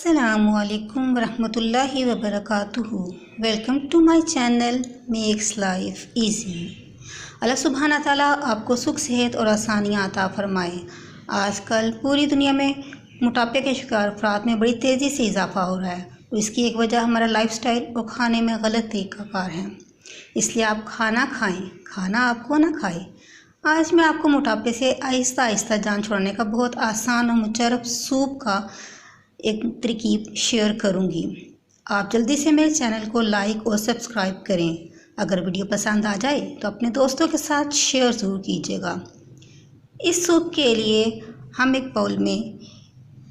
अस्सलामुअलैकुम रहमतुल्लाहि व बरकातुहू। Welcome to my channel makes life easy. Allah सुब्हाना ताला आपको सुख सेहत और आसानियाँ अता फ़रमाए। आजकल पूरी दुनिया में मोटापे के शिकार अफराद में बड़ी तेज़ी से इजाफ़ा हो रहा है और इसकी एक वजह हमारा लाइफस्टाइल और खाने में गलत तरीक़ाकार है। इसलिए आप खाना खाएं, खाना आपको ना खाए। आज मैं आपको मोटापे से आहिस्ता आहिस्ता जान छुड़ाने का बहुत आसान और मुशर्रफ सूप का एक तरकीब शेयर करूंगी। आप जल्दी से मेरे चैनल को लाइक और सब्सक्राइब करें। अगर वीडियो पसंद आ जाए तो अपने दोस्तों के साथ शेयर ज़रूर कीजिएगा। इस सूप के लिए हम एक बाउल में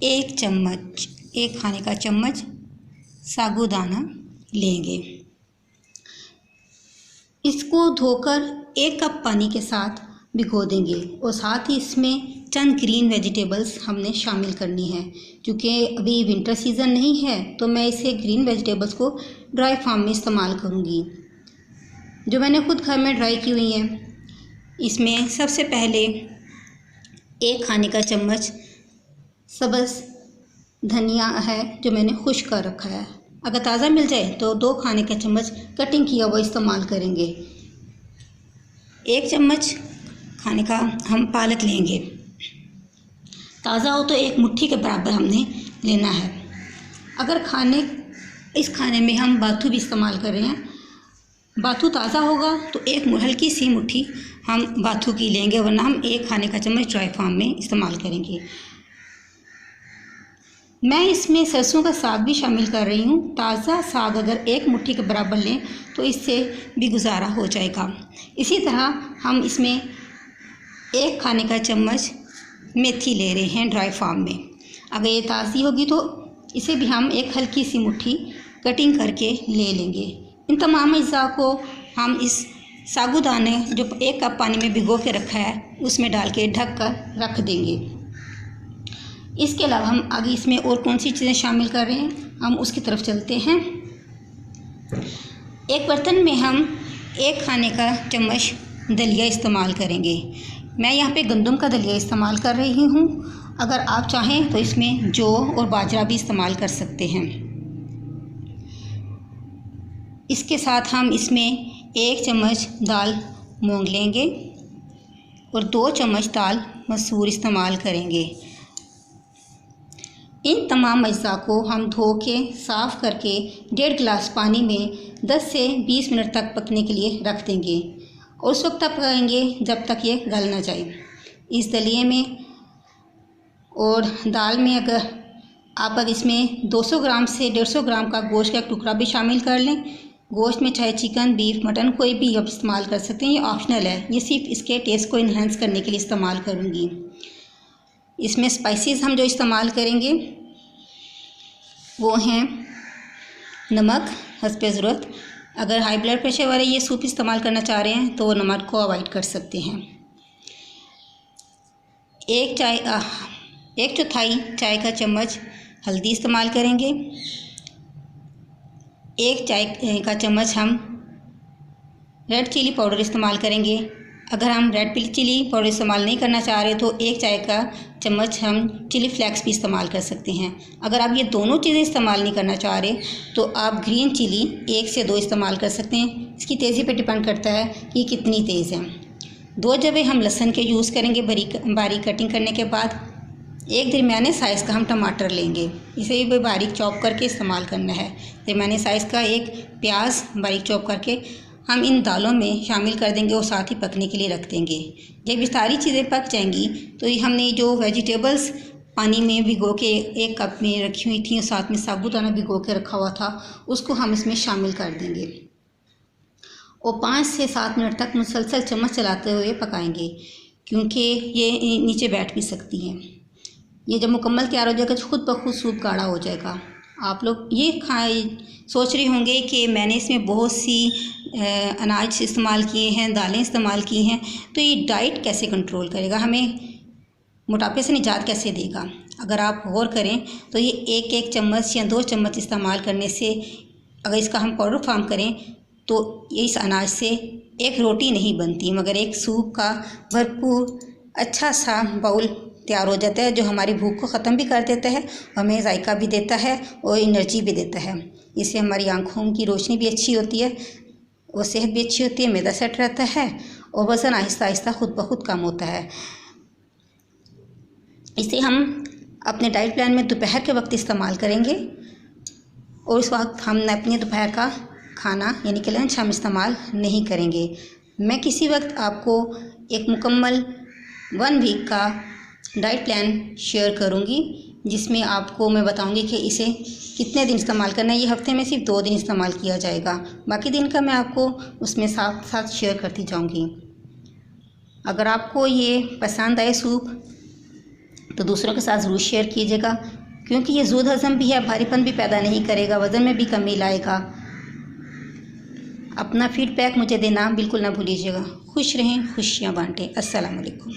एक खाने का चम्मच साबूदाना लेंगे। इसको धोकर 1 कप पानी के साथ भिगो देंगे और साथ ही इसमें चंद ग्रीन वेजिटेबल्स हमने शामिल करनी है। क्योंकि अभी विंटर सीज़न नहीं है तो मैं इसे ग्रीन वेजिटेबल्स को ड्राई फार्म में इस्तेमाल करूँगी, जो मैंने खुद घर में ड्राई की हुई हैं। इसमें सबसे पहले 1 खाने का चम्मच सब्ज़ धनिया है जो मैंने खुश्क कर रखा है। अगर ताज़ा मिल जाए तो 2 खाने का चम्मच कटिंग किया हुआ इस्तेमाल करेंगे। 1 चम्मच खाने का हम पालक लेंगे। ताज़ा हो तो 1 मुट्ठी के बराबर हमने लेना है। अगर इस खाने में हम बाथू भी इस्तेमाल कर रहे हैं, बाथू ताज़ा होगा तो 1 हल्की सी मुट्ठी हम बाथू की लेंगे, वरना हम 1 खाने का चम्मच ड्राई फार्म में इस्तेमाल करेंगे। मैं इसमें सरसों का साग भी शामिल कर रही हूँ। ताज़ा साग अगर 1 मुट्ठी के बराबर लें तो इससे भी गुजारा हो जाएगा। इसी तरह हम इसमें 1 खाने का चम्मच मेथी ले रहे हैं ड्राई फार्म में। अगर ये ताज़ी होगी तो इसे भी हम 1 हल्की सी मुट्ठी कटिंग करके ले लेंगे। इन तमाम अज्जा को हम इस साबूदाने जो 1 कप पानी में भिगो के रखा है उसमें डाल के ढक कर रख देंगे। इसके अलावा हम आगे इसमें और कौन सी चीज़ें शामिल कर रहे हैं, हम उसकी तरफ चलते हैं। एक बर्तन में हम 1 खाने का चम्मच दलिया इस्तेमाल करेंगे। मैं यहाँ पे गंदम का दलिया इस्तेमाल कर रही हूँ। अगर आप चाहें तो इसमें जौ और बाजरा भी इस्तेमाल कर सकते हैं। इसके साथ हम इसमें 1 चम्मच दाल मूंग लेंगे और 2 चम्मच दाल मसूर इस्तेमाल करेंगे। इन तमाम अज्जा को हम धो के साफ़ करके 1.5 गिलास पानी में 10 से 20 मिनट तक पकने के लिए रख देंगे और उस वक्त तक पकाएंगे जब तक ये गल ना जाए। इस दलिए में और दाल में अगर इसमें 200 ग्राम से 150 ग्राम का गोश्त का एक टुकड़ा भी शामिल कर लें। गोश्त में चाहे चिकन, बीफ, मटन कोई भी आप इस्तेमाल कर सकते हैं, ये ऑप्शनल है। ये सिर्फ इसके टेस्ट को इन्हेंस करने के लिए इस्तेमाल करूँगी। इसमें स्पाइसेस हम जो इस्तेमाल करेंगे वो हैं नमक हस्बे ज़रूरत। अगर हाई ब्लड प्रेशर वाले ये सूप इस्तेमाल करना चाह रहे हैं तो नमक को अवॉइड कर सकते हैं। 1 चौथाई चाय का चम्मच हल्दी इस्तेमाल करेंगे। 1 चाय का चम्मच हम रेड चिली पाउडर इस्तेमाल करेंगे। अगर हम रेड चिली पाउडर इस्तेमाल नहीं करना चाह रहे तो 1 चाय का चम्मच हम चिली फ्लेक्स भी इस्तेमाल कर सकते हैं। अगर आप ये दोनों चीज़ें इस्तेमाल नहीं करना चाह रहे तो आप ग्रीन चिली 1 से 2 इस्तेमाल कर सकते हैं। इसकी तेज़ी पे डिपेंड करता है कि कितनी तेज़ है। 2 जवे हम लहसुन के यूज़ करेंगे बारीक कटिंग करने के बाद। 1 दरमियाने साइज़ का हम टमाटर लेंगे, इसे भी बारीक चॉप करके इस्तेमाल करना है। दरमियाने साइज़ का 1 प्याज बारीक चॉप करके हम इन दालों में शामिल कर देंगे और साथ ही पकने के लिए रख देंगे। जब ये सारी चीज़ें पक जाएंगी तो ये हमने जो वेजिटेबल्स पानी में भिगो के 1 कप में रखी हुई थी और साथ में साबूदाना भिगो के रखा हुआ था उसको हम इसमें शामिल कर देंगे और 5 से 7 मिनट तक मुसलसल चम्मच चलाते हुए पकाएंगे, क्योंकि ये नीचे बैठ भी सकती हैं। ये जब मुकम्मल तैयार हो जाएगा तो खुद ब खुद सूप गाढ़ा हो जाएगा। आप लोग ये सोच रहे होंगे कि मैंने इसमें बहुत सी अनाज इस्तेमाल किए हैं, दालें इस्तेमाल की हैं, तो ये डाइट कैसे कंट्रोल करेगा, हमें मोटापे से निजात कैसे देगा। अगर आप गौर करें तो ये 1 चम्मच या 2 चम्मच इस्तेमाल करने से अगर इसका हम पाउडर फार्म करें तो इस अनाज से 1 रोटी नहीं बनती, मगर एक सूप का भरपूर अच्छा सा बाउल तैयार हो जाता है, जो हमारी भूख को ख़त्म भी कर देता है, हमें जायका भी देता है और एनर्जी भी देता है। इससे हमारी आँखों की रोशनी भी अच्छी होती है और सेहत भी अच्छी होती है, मैदा सेट रहता है और वज़न आहिस्ता आहिस्ता खुद ब खुद कम होता है। इसे हम अपने डाइट प्लान में दोपहर के वक्त इस्तेमाल करेंगे और उस वक्त हम अपने दोपहर का खाना यानी कि लंच हम इस्तेमाल नहीं करेंगे। मैं किसी वक्त आपको एक मुकम्मल 1 वीक का डाइट प्लान शेयर करूंगी, जिसमें आपको मैं बताऊंगी कि इसे कितने दिन इस्तेमाल करना है। ये हफ्ते में सिर्फ 2 दिन इस्तेमाल किया जाएगा, बाकी दिन का मैं आपको उसमें साथ साथ शेयर करती जाऊंगी। अगर आपको ये पसंद आए सूप तो दूसरों के साथ ज़रूर शेयर कीजिएगा, क्योंकि ये ज़ूद हज़म भी है, भारीपन भी पैदा नहीं करेगा, वज़न में भी कमी लाएगा। अपना फीडबैक मुझे देना बिल्कुल ना भूलिएगा। खुश रहें, खुशियाँ बांटें। अस्सलाम वालेकुम।